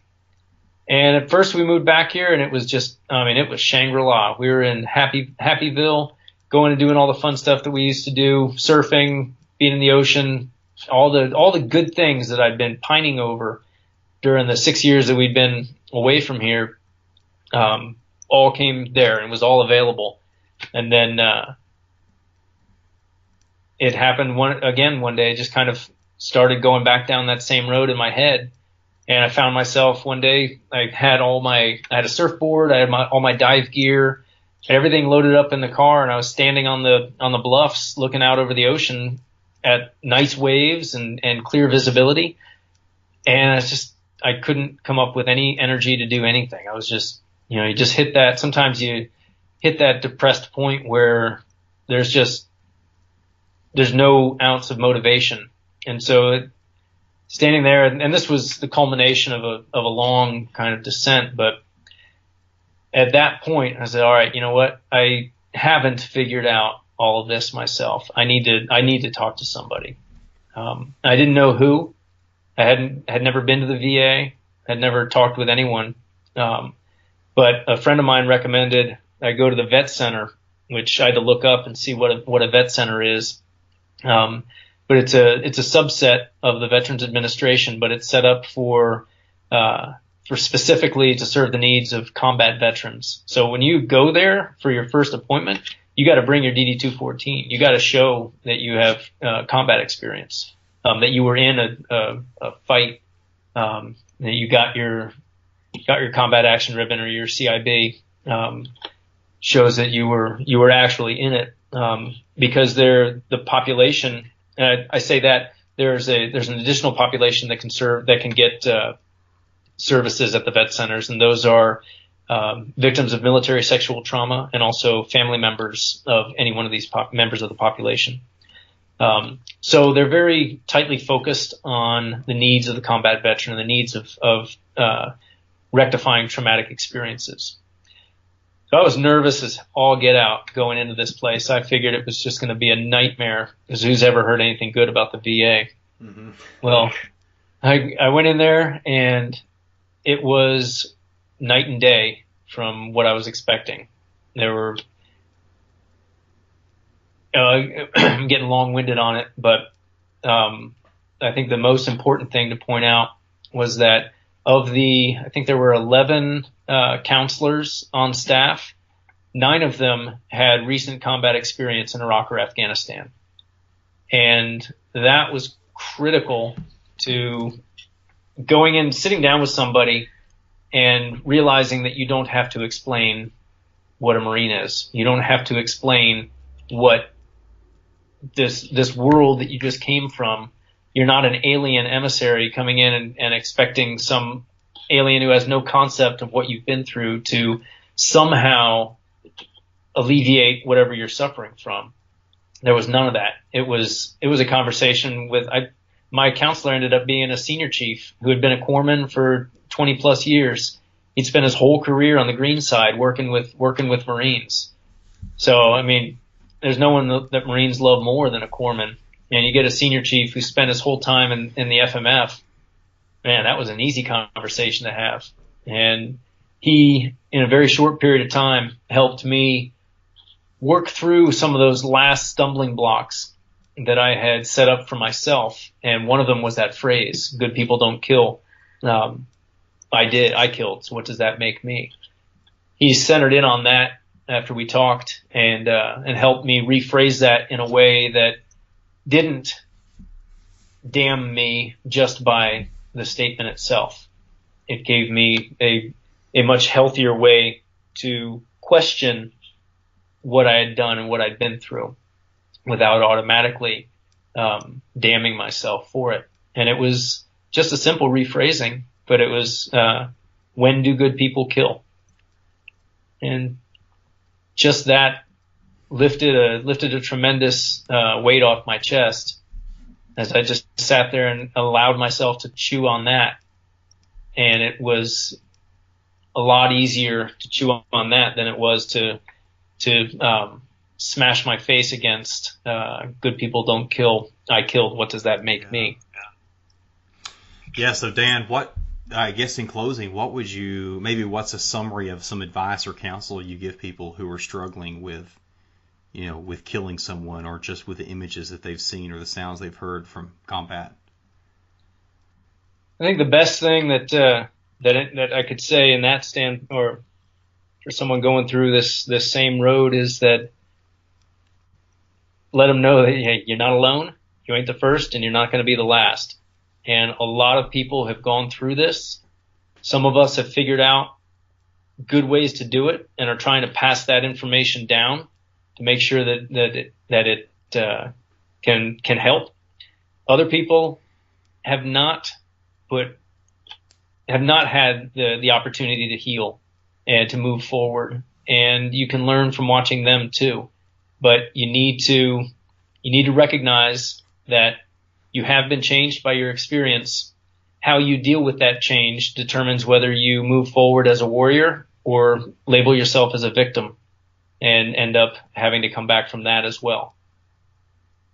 And at first we moved back here, and it was just, it was Shangri-La. We were in Happyville, going and doing all the fun stuff that we used to do, surfing, being in the ocean, all the good things that I'd been pining over during the 6 years that we'd been away from here, all came there and was all available. And then it happened one day, just kind of started going back down that same road in my head. And I found myself one day, I had a surfboard, I had all my dive gear, everything loaded up in the car, and I was standing on the bluffs looking out over the ocean at nice waves and clear visibility. And I couldn't come up with any energy to do anything. I was just, you just hit that, sometimes you hit that depressed point where there's no ounce of motivation. And so standing there, and this was the culmination of a long kind of descent, but at that point I said, all right, you know what? I haven't figured out all of this myself. I need to talk to somebody. I didn't know who. I had never been to the VA, had never talked with anyone. But a friend of mine recommended I go to the vet center, which I had to look up and see what a vet center is. But it's a subset of the Veterans Administration, but it's set up for specifically to serve the needs of combat veterans. So when you go there for your first appointment, you got to bring your DD-214. You got to show that you have combat experience, that you were in a fight, that you got your combat action ribbon or your CIB, shows that you were actually in it, because the population. And I say that there's an additional population that can get services at the vet centers, and those are victims of military sexual trauma and also family members of any one of these members of the population. So they're very tightly focused on the needs of the combat veteran and the needs of rectifying traumatic experiences. So I was nervous as all get out going into this place. I figured it was just going to be a nightmare, because who's ever heard anything good about the VA? Mm-hmm. Well, I went in there, and it was night and day from what I was expecting. There were I'm getting long-winded on it, but I think the most important thing to point out was that I think there were 11 counselors on staff. 9 of them had recent combat experience in Iraq or Afghanistan. And that was critical to going in, sitting down with somebody and realizing that you don't have to explain what a Marine is. You don't have to explain what this world that you just came from. You're not an alien emissary coming in and expecting some alien who has no concept of what you've been through to somehow alleviate whatever you're suffering from. There was none of that. It was a conversation with, my counselor ended up being a senior chief who had been a corpsman for 20 plus years. He'd spent his whole career on the green side working with Marines. So, I mean, there's no one that Marines love more than a corpsman. And you get a senior chief who spent his whole time in the FMF. Man, that was an easy conversation to have. And he, in a very short period of time, helped me work through some of those last stumbling blocks that I had set up for myself. And one of them was that phrase, good people don't kill. I killed. So what does that make me? He centered in on that after we talked and helped me rephrase that in a way that didn't damn me just by the statement itself. It gave me a much healthier way to question what I had done and what I'd been through without automatically damning myself for it. And it was just a simple rephrasing, but it was when do good people kill? And just that lifted a tremendous weight off my chest as I just sat there and allowed myself to chew on that. And it was a lot easier to chew on that than it was to smash my face against good people don't kill. I killed. What does that make me? Yeah. So Dan, I guess in closing, what's a summary of some advice or counsel you give people who are struggling with killing someone or just with the images that they've seen or the sounds they've heard from combat? I think the best thing that I could say in that or for someone going through this same road is that let them know that, hey, you're not alone. You ain't the first and you're not going to be the last. And a lot of people have gone through this. Some of us have figured out good ways to do it and are trying to pass that information down to make sure that it can help. Other people have not had the opportunity to heal and to move forward. And you can learn from watching them too. But you need to recognize that you have been changed by your experience. How you deal with that change determines whether you move forward as a warrior or label yourself as a victim and end up having to come back from that as well.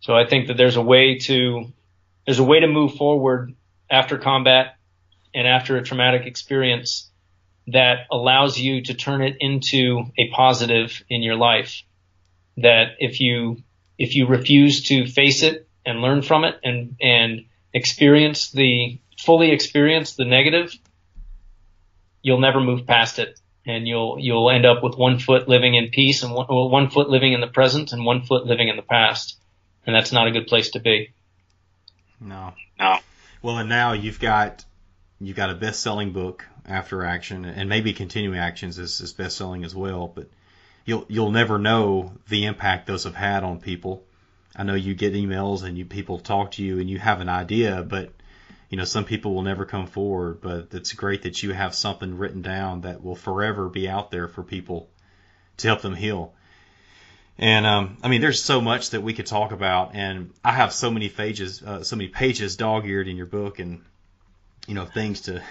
So I think that there's a way to move forward after combat and after a traumatic experience that allows you to turn it into a positive in your life. That if you refuse to face it and learn from it and fully experience the negative, you'll never move past it. And you'll end up with one foot living in peace and one foot living in the present and one foot living in the past. And that's not a good place to be. No. Well, and now you've got a best-selling book, After Action, and maybe Continuing Actions is best-selling as well, but you'll never know the impact those have had on people. I know you get emails and people talk to you and you have an idea, but some people will never come forward. But it's great that you have something written down that will forever be out there for people to help them heal. And there's so much that we could talk about, and I have so many pages dog-eared in your book, and things to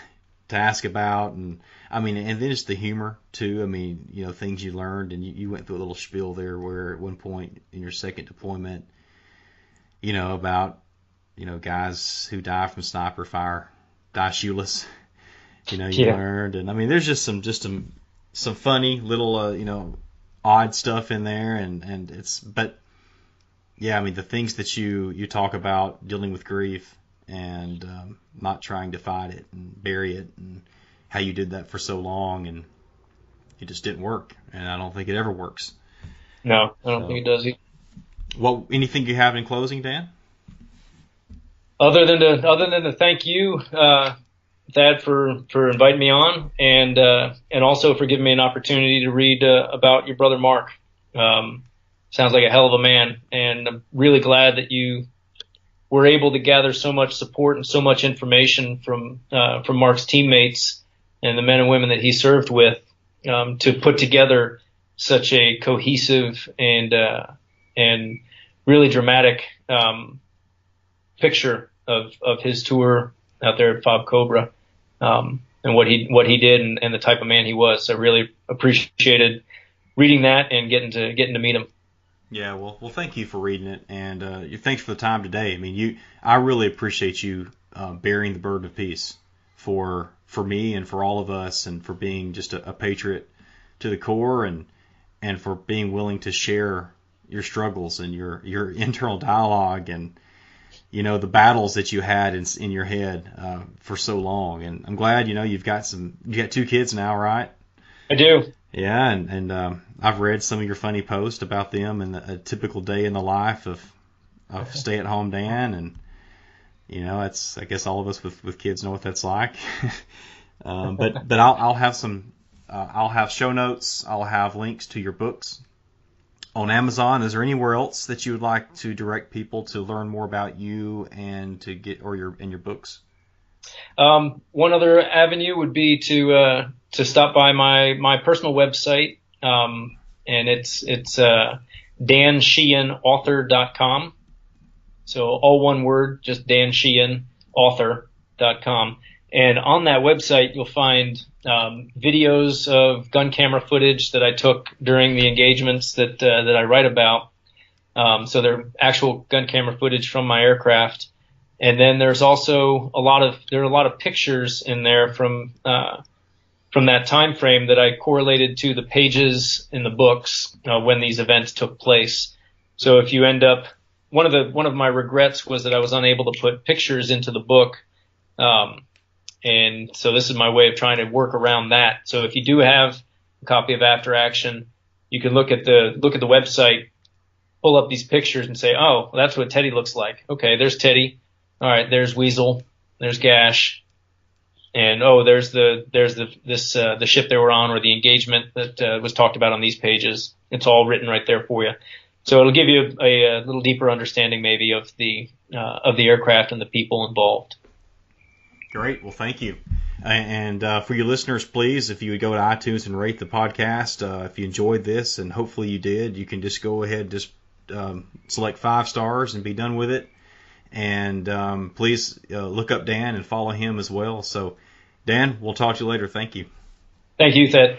ask about, and then just the humor too. Things you learned, and you went through a little spiel there where at one point in your second deployment, about guys who die from sniper fire die shoeless. You learned, and there's just some funny little odd stuff in there, and the things that you talk about dealing with grief and not trying to fight it and bury it, and how you did that for so long, and it just didn't work, and I don't think it ever works. No, I don't think it does either. Well, anything you have in closing, Dan? Other than to thank you, Thad, for inviting me on, and also for giving me an opportunity to read about your brother Mark. Sounds like a hell of a man, and I'm really glad that you were able to gather so much support and so much information from Mark's teammates and the men and women that he served with, to put together such a cohesive and really dramatic picture of his tour out there at Fob Cobra, and what he did and the type of man he was. So I really appreciated reading that and getting to meet him. Yeah, well, thank you for reading it, and thanks for the time today. I mean, I really appreciate you bearing the burden of peace for me and for all of us, and for being just a patriot to the core, and for being willing to share your struggles and your internal dialogue, and the battles that you had in your head for so long. And I'm glad you got 2 kids now, right? I do. Yeah, and I've read some of your funny posts about them and a typical day in the life of stay-at-home Dan, and it's, I guess all of us with kids know what that's like. But I'll have I'll have show notes. I'll have links to your books on Amazon. Is there anywhere else that you would like to direct people to learn more about you and to get your books? One other avenue would be to stop by my personal website, and it's dansheehanauthor.com. So all one word, just dansheehanauthor.com. And on that website, you'll find videos of gun camera footage that I took during the engagements that I write about. So they're actual gun camera footage from my aircraft. And then there's also a lot of pictures in there from that time frame that I correlated to the pages in the books when these events took place. So if you end up, one of my regrets was that I was unable to put pictures into the book. And so this is my way of trying to work around that. So if you do have a copy of After Action, you can look at the website, pull up these pictures and say, oh, that's what Teddy looks like. Okay, there's Teddy. All right, there's Weasel, there's Gash, and there's the ship they were on, or the engagement that was talked about on these pages. It's all written right there for you. So it'll give you a little deeper understanding maybe of the aircraft and the people involved. Great. Well, thank you. And for your listeners, please, if you would go to iTunes and rate the podcast, if you enjoyed this, and hopefully you did, you can just go ahead, just select 5 stars and be done with it. And please look up Dan and follow him as well. So, Dan, we'll talk to you later. Thank you. Thank you, Ted.